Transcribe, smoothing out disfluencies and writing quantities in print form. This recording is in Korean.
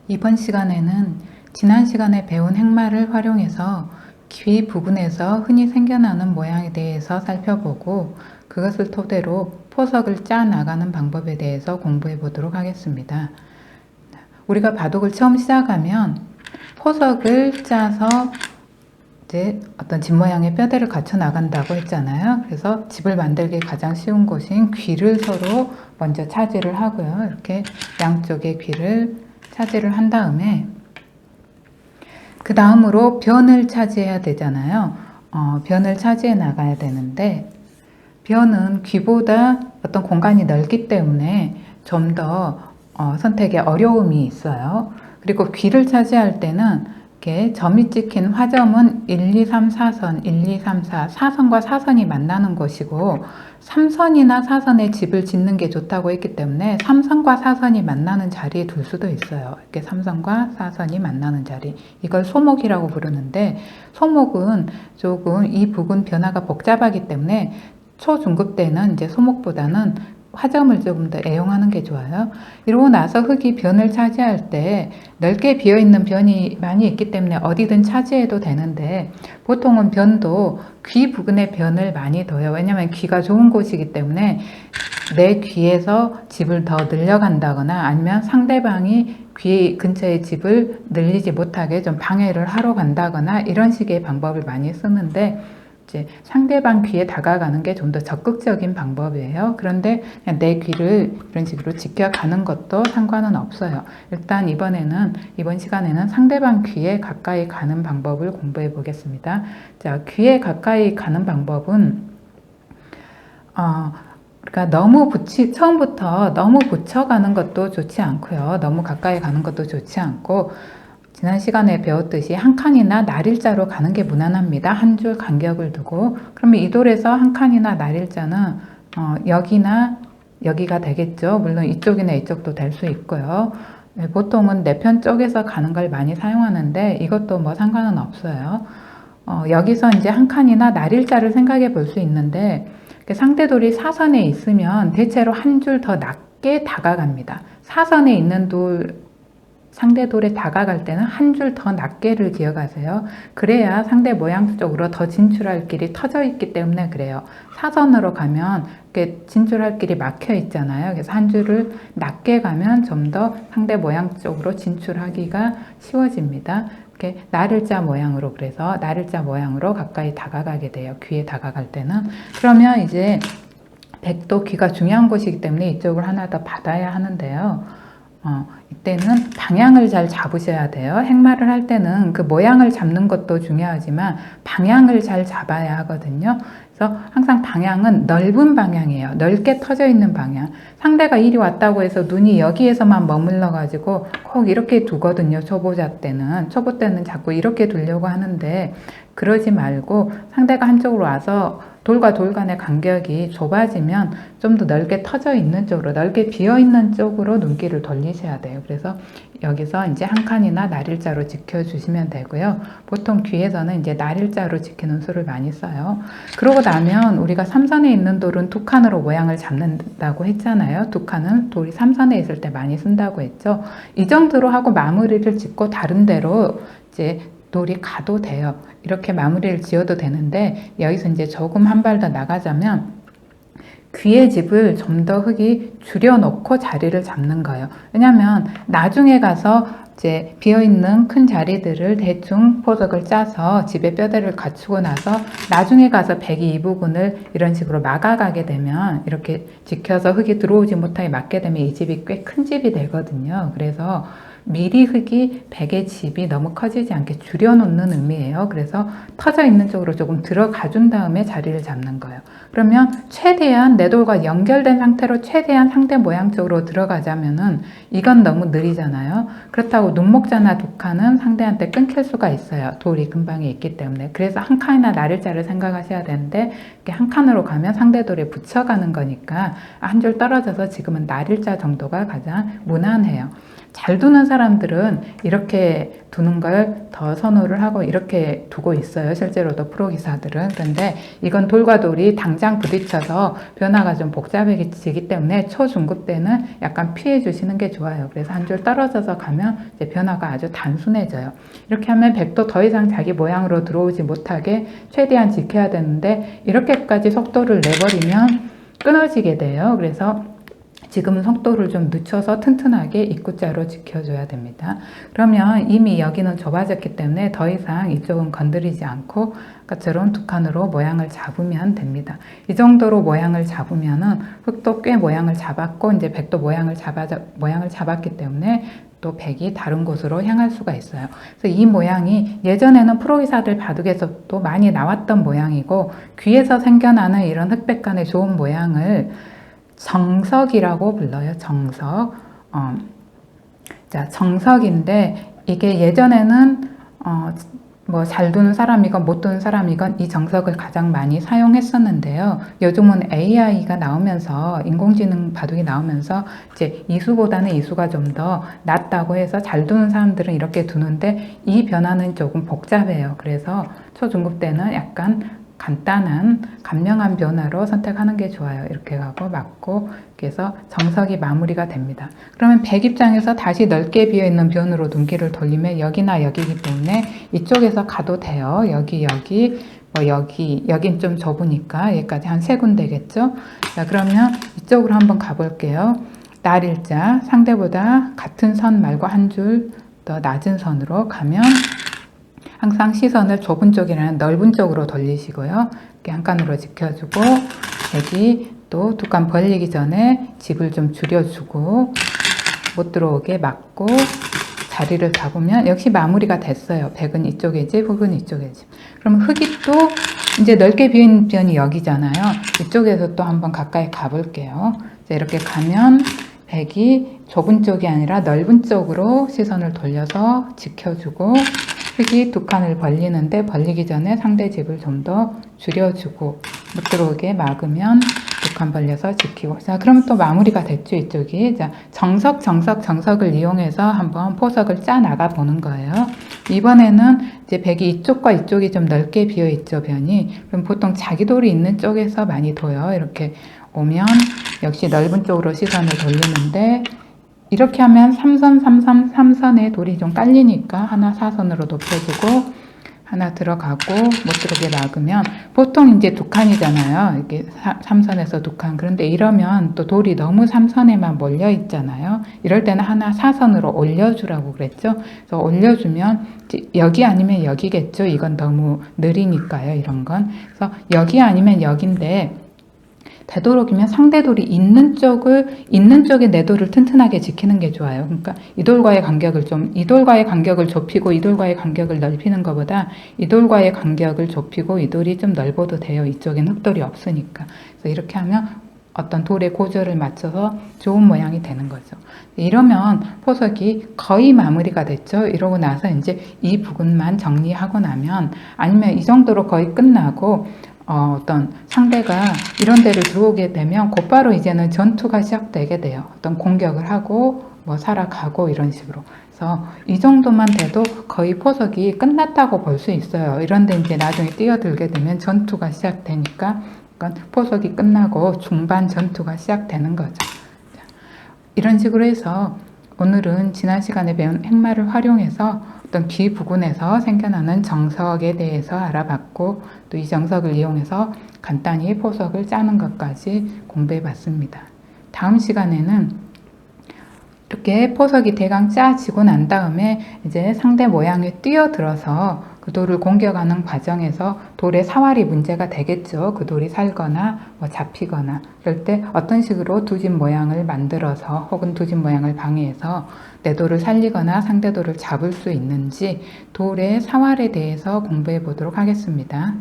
이번 시간에는 지난 시간에 배운 행마를 활용해서 귀 부분에서 흔히 생겨나는 모양에 대해서 살펴보고 그것을 토대로 포석을 짜 나가는 방법에 대해서 공부해 보도록 하겠습니다. 우리가 바둑을 처음 시작하면 포석을 짜서 이제 어떤 집 모양의 뼈대를 갖춰 나간다고 했잖아요. 그래서 집을 만들기 가장 쉬운 곳인 귀를 서로 먼저 차지를 하고요. 이렇게 양쪽의 귀를 차지를 한 다음에 그 다음으로 변을 차지해야 되잖아요. 변을 차지해 나가야 되는데 변은 귀보다 어떤 공간이 넓기 때문에 좀 더 선택에 어려움이 있어요. 그리고 귀를 차지할 때는 이렇게 점이 찍힌 화점은 1, 2, 3, 4선, 1, 2, 3, 4, 4선과 4선이 만나는 곳이고 3선이나 4선에 집을 짓는 게 좋다고 했기 때문에 3선과 4선이 만나는 자리에 둘 수도 있어요. 이렇게 3선과 4선이 만나는 자리. 이걸 소목이라고 부르는데 소목은 조금 이 부분 변화가 복잡하기 때문에 초, 중급 때는 이제 소목보다는 화점을 조금 더 애용하는 게 좋아요. 이러고 나서 흙이 변을 차지할 때 넓게 비어있는 변이 많이 있기 때문에 어디든 차지해도 되는데 보통은 변도 귀 부근에 변을 많이 둬요. 왜냐하면 귀가 좋은 곳이기 때문에 내 귀에서 집을 더 늘려간다거나 아니면 상대방이 귀 근처의 집을 늘리지 못하게 좀 방해를 하러 간다거나 이런 식의 방법을 많이 쓰는데 이제 상대방 귀에 다가가는 게 좀 더 적극적인 방법이에요. 그런데 그냥 내 귀를 이런 식으로 지켜가는 것도 상관은 없어요. 일단 이번 시간에는 상대방 귀에 가까이 가는 방법을 공부해 보겠습니다. 자, 귀에 가까이 가는 방법은 그러니까 처음부터 너무 붙여가는 것도 좋지 않고요. 너무 가까이 가는 것도 좋지 않고 지난 시간에 배웠듯이 한 칸이나 날일자로 가는 게 무난합니다. 한 줄 간격을 두고 그러면 이 돌에서 한 칸이나 날일자는 여기나 여기가 되겠죠. 물론 이쪽이나 이쪽도 될 수 있고요. 보통은 내 편 쪽에서 가는 걸 많이 사용하는데 이것도 뭐 상관은 없어요. 여기서 이제 한 칸이나 날일자를 생각해 볼 수 있는데 상대돌이 사선에 있으면 대체로 한 줄 더 낮게 다가갑니다. 사선에 있는 상대 돌에 다가갈 때는 한 줄 더 낮게를 기억하세요. 그래야 상대 모양 쪽으로 더 진출할 길이 터져 있기 때문에 그래요. 사선으로 가면 이렇게 진출할 길이 막혀 있잖아요. 그래서 한 줄을 낮게 가면 좀 더 상대 모양 쪽으로 진출하기가 쉬워집니다. 이렇게 나를자 모양으로 그래서 나를자 모양으로 가까이 다가가게 돼요. 귀에 다가갈 때는. 그러면 이제 백도 귀가 중요한 곳이기 때문에 이쪽을 하나 더 받아야 하는데요. 이때는 방향을 잘 잡으셔야 돼요. 행마를 할 때는 그 모양을 잡는 것도 중요하지만 방향을 잘 잡아야 하거든요. 그래서 항상 방향은 넓은 방향이에요. 넓게 터져 있는 방향. 상대가 이리 왔다고 해서 눈이 여기에서만 머물러 가지고 꼭 이렇게 두거든요. 초보 때는 자꾸 이렇게 두려고 하는데 그러지 말고 상대가 한쪽으로 와서 돌과 돌 간의 간격이 좁아지면 좀 더 넓게 터져 있는 쪽으로, 넓게 비어 있는 쪽으로 눈길을 돌리셔야 돼요. 그래서 여기서 이제 한 칸이나 날일자로 지켜주시면 되고요. 보통 귀에서는 이제 날일자로 지키는 수를 많이 써요. 그러고 나면 우리가 3선에 있는 돌은 두 칸으로 모양을 잡는다고 했잖아요. 두 칸은 돌이 3선에 있을 때 많이 쓴다고 했죠. 이 정도로 하고 마무리를 짓고 다른 데로 이제 돌이 가도 돼요. 이렇게 마무리를 지어도 되는데 여기서 이제 조금 한 발 더 나가자면 귀의 집을 좀 더 흙이 줄여놓고 자리를 잡는 거예요. 왜냐하면 나중에 가서 이제 비어있는 큰 자리들을 대충 포석을 짜서 집의 뼈대를 갖추고 나서 나중에 가서 백이 이 부분을 이런 식으로 막아가게 되면 이렇게 지켜서 흙이 들어오지 못하게 막게 되면 이 집이 꽤 큰 집이 되거든요. 그래서 미리 흙이 백의 집이 너무 커지지 않게 줄여놓는 의미예요. 그래서 터져 있는 쪽으로 조금 들어가 준 다음에 자리를 잡는 거예요. 그러면 최대한 내 돌과 연결된 상태로 최대한 상대 모양 쪽으로 들어가자면은 이건 너무 느리잖아요. 그렇다고 눈목자나 두 칸은 상대한테 끊길 수가 있어요. 돌이 근방에 있기 때문에. 그래서 한 칸이나 날일자를 생각하셔야 되는데 이렇게 한 칸으로 가면 상대 돌에 붙여가는 거니까 한 줄 떨어져서 지금은 날일자 정도가 가장 무난해요. 잘 두는 사람들은 이렇게 두는 걸 더 선호를 하고 이렇게 두고 있어요. 실제로도 프로기사들은. 그런데 이건 돌과 돌이 당장 부딪혀서 변화가 좀 복잡해지기 때문에 초중급 때는 약간 피해 주시는 게 좋아요. 그래서 한 줄 떨어져서 가면 이제 변화가 아주 단순해져요. 이렇게 하면 백도 더 이상 자기 모양으로 들어오지 못하게 최대한 지켜야 되는데 이렇게까지 속도를 내버리면 끊어지게 돼요. 그래서 지금은 속도를 좀 늦춰서 튼튼하게 입구자로 지켜줘야 됩니다. 그러면 이미 여기는 좁아졌기 때문에 더 이상 이쪽은 건드리지 않고 아까처럼 두 칸으로 모양을 잡으면 됩니다. 이 정도로 모양을 잡으면은 흙도 꽤 모양을 잡았고 이제 백도 모양을 잡았기 때문에 또 백이 다른 곳으로 향할 수가 있어요. 그래서 이 모양이 예전에는 프로기사들 바둑에서도 많이 나왔던 모양이고 귀에서 생겨나는 이런 흑백간의 좋은 모양을 정석이라고 불러요. 정석. 자, 정석인데 이게 예전에는 뭐 잘 두는 사람이건 못 두는 사람이건 이 정석을 가장 많이 사용했었는데요. 요즘은 AI가 나오면서 인공지능 바둑이 나오면서 이제 이수보다는 이수가 좀 더 낫다고 해서 잘 두는 사람들은 이렇게 두는데 이 변화는 조금 복잡해요. 그래서 초중급 때는 약간 간단한 감량한 변화로 선택하는 게 좋아요. 이렇게 가고 맞고 그래서 정석이 마무리가 됩니다. 그러면 백 입장에서 다시 넓게 비어있는 변으로 눈길을 돌리면 여기나 여기이기 때문에 이쪽에서 가도 돼요. 여기 뭐 여긴 좀 좁으니까 여기까지 한 3군데겠죠. 자, 그러면 이쪽으로 한번 가볼게요. 날일자 상대보다 같은 선 말고 한 줄 더 낮은 선으로 가면 항상 시선을 좁은 쪽이라는 넓은 쪽으로 돌리시고요. 이렇게 한 칸으로 지켜주고 백이 또 두 칸 벌리기 전에 집을 좀 줄여주고 못 들어오게 막고 자리를 잡으면 역시 마무리가 됐어요. 백은 이쪽의 집, 흙은 이쪽의 집. 그럼 흙이 또 이제 넓게 비인 변이 여기잖아요. 이쪽에서 또 한번 가까이 가볼게요. 이렇게 가면 백이 좁은 쪽이 아니라 넓은 쪽으로 시선을 돌려서 지켜주고 흙이 두 칸을 벌리는데 벌리기 전에 상대 집을 좀 더 줄여주고 못 들어오게 막으면 두 칸 벌려서 지키고. 자, 그러면 또 마무리가 됐죠, 이쪽이. 자, 정석을 이용해서 한번 포석을 짜 나가 보는 거예요. 이번에는 이제 백이 이쪽과 이쪽이 좀 넓게 비어 있죠, 변이. 그럼 보통 자기 돌이 있는 쪽에서 많이 둬요. 이렇게 오면 역시 넓은 쪽으로 시선을 돌리는데 이렇게 하면 3선의 돌이 좀 깔리니까 하나 4선으로 높여주고 하나 들어가고 못 들어오게 막으면 보통 이제 두 칸이잖아요. 이렇게 3선에서 두 칸. 그런데 이러면 또 돌이 너무 3선에만 몰려 있잖아요. 이럴 때는 하나 4선으로 올려주라고 그랬죠. 그래서 올려주면 여기 아니면 여기겠죠. 이건 너무 느리니까요. 이런 건. 그래서 여기 아니면 여긴데 되도록이면 상대 돌이 있는 쪽에 내 돌을 튼튼하게 지키는 게 좋아요. 그러니까 이 돌과의 간격을 좁히고 이 돌과의 간격을 넓히는 것보다 이 돌과의 간격을 좁히고 이 돌이 좀 넓어도 돼요. 이쪽엔 흙돌이 없으니까. 그래서 이렇게 하면 어떤 돌의 고절을 맞춰서 좋은 모양이 되는 거죠. 이러면 포석이 거의 마무리가 됐죠. 이러고 나서 이제 이 부분만 정리하고 나면 아니면 이 정도로 거의 끝나고 어떤 상대가 이런 데를 들어오게 되면 곧바로 이제는 전투가 시작되게 돼요. 어떤 공격을 하고 뭐 살아가고 이런 식으로. 그래서 이 정도만 돼도 거의 포석이 끝났다고 볼 수 있어요. 이런데 이제 나중에 뛰어들게 되면 전투가 시작되니까 포석이 끝나고 중반 전투가 시작되는 거죠. 자, 이런 식으로 해서 오늘은 지난 시간에 배운 핵말을 활용해서 어떤 귀 부근에서 생겨나는 정석에 대해서 알아봤고 또 이 정석을 이용해서 간단히 포석을 짜는 것까지 공부해 봤습니다. 다음 시간에는 이렇게 포석이 대강 짜지고 난 다음에 이제 상대 모양에 뛰어들어서 그 돌을 공격하는 과정에서 돌의 사활이 문제가 되겠죠. 그 돌이 살거나 뭐 잡히거나 그럴 때 어떤 식으로 두 집 모양을 만들어서 혹은 두 집 모양을 방해해서 내 돌을 살리거나 상대 돌을 잡을 수 있는지 돌의 사활에 대해서 공부해 보도록 하겠습니다.